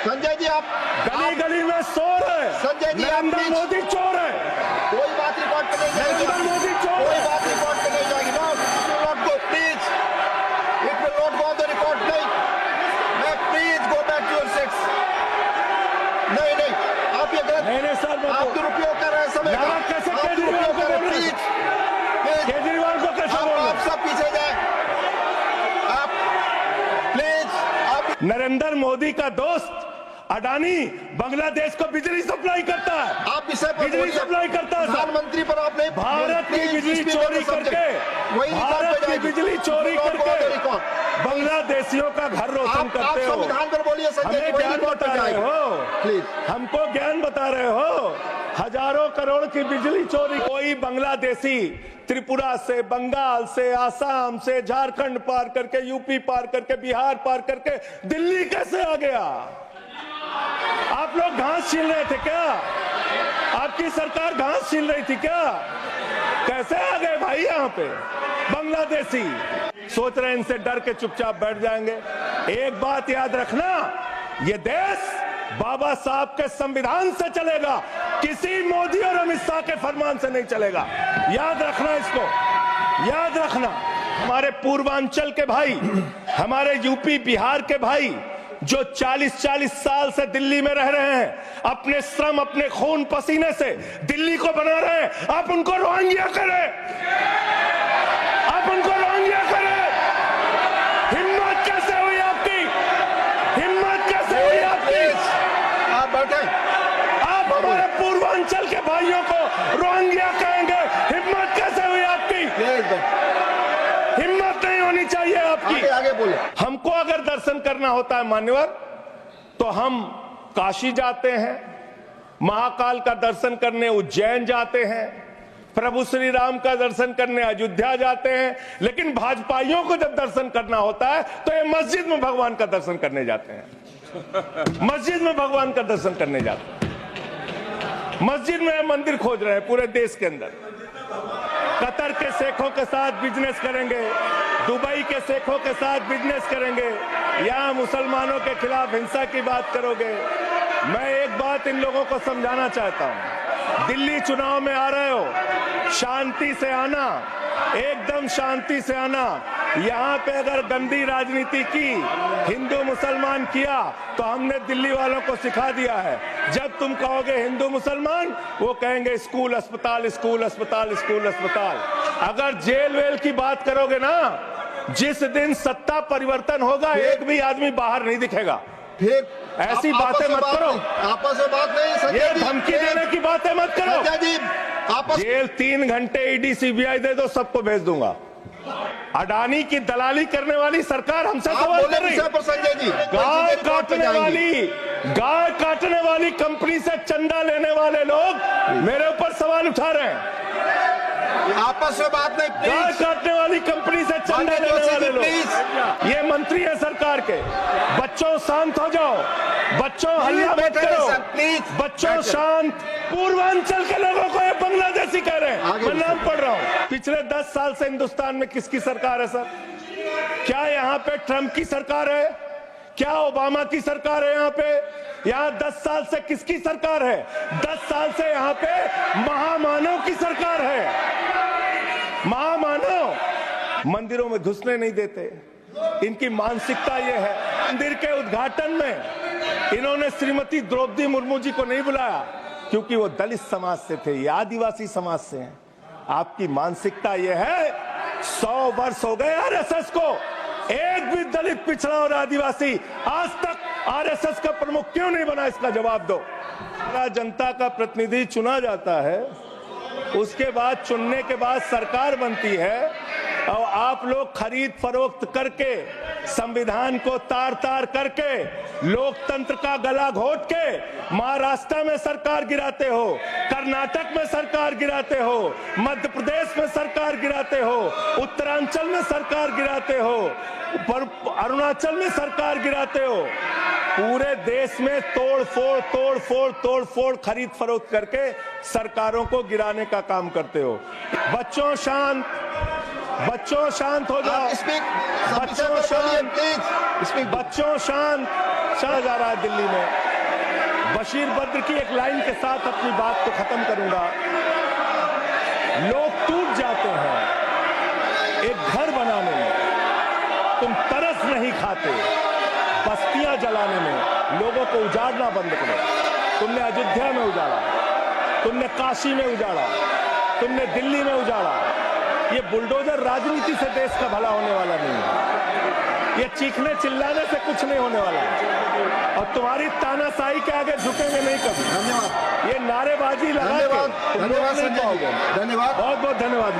संजय जी आप गली गली में शोर है। संजय जी आप नरेंद्र मोदी चोर है। कोई बात रिकॉर्ड पे नहीं जाएगी। नरेंद्र मोदी चोर कोई है। बात रिकॉर्ड पे नहीं जाएगी। No not go please, it will not go on the record. नहीं मैं please go back to your seats. नहीं नहीं आप ये गलत नहीं सर आप दुरुपयोग कर रहे हैं समय का। कैसे आप दुरुपयोग कर रहे हैं। प्लीज केजरीवाल को कैसे बोल आप सब पीछे जाए। आप प्लीज आप नरेंद्र मोदी का दोस्त अडानी बांग्लादेश को बिजली सप्लाई करता है। आप विषय पर बिजली सप्लाई करता है। प्रधानमंत्री पर आपने भारत की बिजली चोरी करके भारत की बिजली चोरी करके बांग्लादेशियों का घर रोशन करते हो। संविधान पर बोलिए संजय जी। हमें ज्ञान बता रहे हो प्लीज, हमको ज्ञान बता रहे हो। हजारों करोड़ की बिजली चोरी। कोई बांग्लादेशी त्रिपुरा से, बंगाल से, आसाम से, झारखंड पार करके, यूपी पार करके, बिहार पार करके दिल्ली कैसे आ गया? आप लोग घास छील रहे थे क्या? आपकी सरकार घास छील रही थी क्या? कैसे आ गए भाई यहाँ पे बांग्लादेशी? सोच रहे इनसे डर के चुपचाप बैठ जाएंगे। एक बात याद रखना, ये देश बाबा साहब के संविधान से चलेगा, किसी मोदी और अमित शाह के फरमान से नहीं चलेगा। याद रखना इसको, याद रखना। हमारे पूर्वांचल के भाई, हमारे यूपी बिहार के भाई जो 40-40 साल से दिल्ली में रह रहे हैं, अपने श्रम, अपने खून पसीने से दिल्ली को बना रहे हैं, आप उनको रोहिंग्या करें, आप उनको रोहिंग्या करें। हिम्मत कैसे हुई आपकी? हिम्मत कैसे हुई आपकी? आप बैठे। आप हमारे पूर्वांचल के भाइयों को रोहिंग्या कहेंगे? हिम्मत कैसे हुई आपकी? हिम्मत नहीं होनी चाहिए आपकी। आगे आगे बोले। हमको अगर दर्शन करना होता है मान्यवर, तो हम काशी जाते हैं, महाकाल का दर्शन करने उज्जैन जाते हैं, प्रभु श्री राम का दर्शन करने अयोध्या जाते हैं। लेकिन भाजपाइयों को जब दर्शन करना होता है तो ये मस्जिद में भगवान का दर्शन करने जाते हैं। मस्जिद में भगवान का दर्शन करने जाते हैं। मस्जिद में मंदिर खोज रहे हैं पूरे देश के अंदर। कतर के शेखों के साथ बिजनेस करेंगे, दुबई के शेखों के साथ बिजनेस करेंगे, यहाँ मुसलमानों के खिलाफ हिंसा की बात करोगे। मैं एक बात इन लोगों को समझाना चाहता हूँ, दिल्ली चुनाव में आ रहे हो, शांति से आना, एकदम शांति से आना। यहाँ पे अगर गंदी राजनीति की, हिंदू मुसलमान किया, तो हमने दिल्ली वालों को सिखा दिया है। जब तुम कहोगे हिंदू मुसलमान, वो कहेंगे स्कूल अस्पताल, स्कूल अस्पताल, स्कूल अस्पताल। अगर जेल वेल की बात करोगे ना, जिस दिन सत्ता परिवर्तन होगा एक भी आदमी बाहर नहीं दिखेगा। फिर ऐसी बातें मत करो, आपस में बात नहीं। ये धमकी देने की बातें मत करो। संजय जी आपस जेल 3 घंटे ईडी सीबीआई दे दो, सबको भेज दूंगा। अडानी की दलाली करने वाली सरकार हमसे सवाल कर रही। संजय जी गाय काटने वाली कंपनी से चंदा लेने वाले लोग मेरे ऊपर सवाल उठा रहे हैं। आपस में बात नहीं। गाय काटने वाली कंपनी से चंदा लेने वाले लोग, ये मंत्री है सरकार के। बच्चों शांत हो जाओ, बच्चों हल्ला मत करो, बच्चों शांत। पूर्वांचल के लोगों को ये बांग्लादेशी कह रहे हैं। मैं नाम पढ़ रहा हूँ। पिछले 10 साल से हिंदुस्तान में किसकी सरकार है सर? क्या यहाँ पे ट्रंप की सरकार है? क्या ओबामा की सरकार है? यहाँ पे, यहाँ 10 साल से किसकी सरकार है? 10 साल से यहाँ पे महामानव की सरकार है। महामानव मंदिरों में घुसने नहीं देते। इनकी मानसिकता ये है। मंदिर के उद्घाटन में इन्होंने श्रीमती द्रौपदी मुर्मू जी को नहीं बुलाया, क्योंकि वो दलित समाज से थे, ये आदिवासी समाज से हैं। आपकी मानसिकता ये है। 100 वर्ष हो गए आरएसएस को, एक भी दलित, पिछड़ा और आदिवासी आज तक आरएसएस का प्रमुख क्यों नहीं बना? इसका जवाब दो। जनता का प्रतिनिधि चुना जाता है, उसके बाद चुनने के बाद सरकार बनती है, और आप लोग खरीद फरोख्त करके, संविधान को तार तार करके, लोकतंत्र का गला घोट के महाराष्ट्र में सरकार गिराते हो, कर्नाटक में सरकार गिराते हो, मध्य प्रदेश में सरकार गिराते हो, उत्तरांचल में सरकार गिराते हो, अरुणाचल में सरकार गिराते हो। पूरे देश में तोड़ फोड़ खरीद फरोख्त करके सरकारों को गिराने का काम करते हो। बच्चों शांत हो जाओ, बच्चों शांत, चला जा रहा है दिल्ली में। बशीर बद्र की एक लाइन के साथ अपनी बात को खत्म करूंगा। लोग टूट जाते हैं एक घर बनाने में, तुम तरस नहीं खाते बस्तियां जलाने में। लोगों को उजाड़ना बंद करो। तुमने अयोध्या में उजाड़ा, तुमने काशी में उजाड़ा, तुमने दिल्ली में उजाड़ा। ये बुलडोजर राजनीति से देश का भला होने वाला नहीं है। ये चीखने चिल्लाने से कुछ नहीं होने वाला है। और तुम्हारी तानाशाही के आगे झुकेंगे नहीं कभी। धन्यवाद। ये नारेबाजी लगा के तुम धन्यवाद रोक नहीं संजय जी। पाओगे। धन्यवाद। बहुत बहुत धन्यवाद।